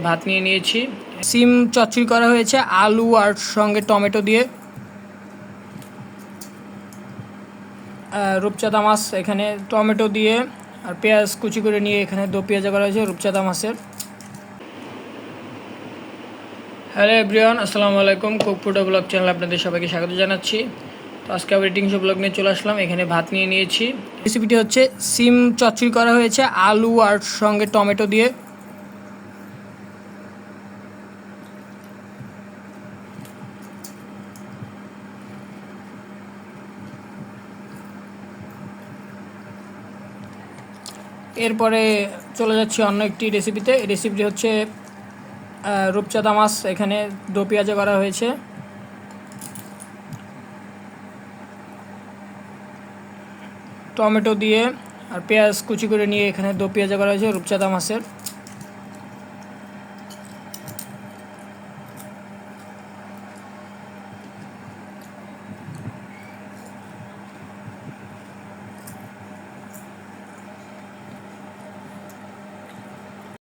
ভাত নিয়ে নিয়েছি, সিম চচ্চড়ি করা হয়েছে আলু আর সঙ্গে টমেটো দিয়ে। রূপচাঁদা মাছ এখানে টমেটো দিয়ে আর পেঁয়াজ কুচি করে নিয়ে এখানে দো পেঁয়াজা করা হয়েছে রূপচাঁদা মাছের। হ্যালো এভরিওয়ান, আসসালামু আলাইকুম। কুক ফুড ব্লগ চ্যানেল আপনাদের সবাইকে স্বাগত জানাচ্ছি। তো আজকে আবার রেটিং শো ব্লগ নিয়ে চলে আসলাম। এখানে ভাত নিয়ে নিয়েছি। রেসিপিটি হচ্ছে সিম চচ্চড়ি করা হয়েছে আলু আর সঙ্গে টমেটো দিয়ে। এরপরে চলে যাচ্ছি অন্য একটি রেসিপিতে। এই রেসিপিটি হচ্ছে রূপচাঁদা মাছ এখানে দো পেঁয়াজা করা হয়েছে। টমেটো দিয়ে আর পেঁয়াজ কুচি করে নিয়ে এখানে দো পেঁয়াজা করা হয়েছে রূপচাঁদা মাছের।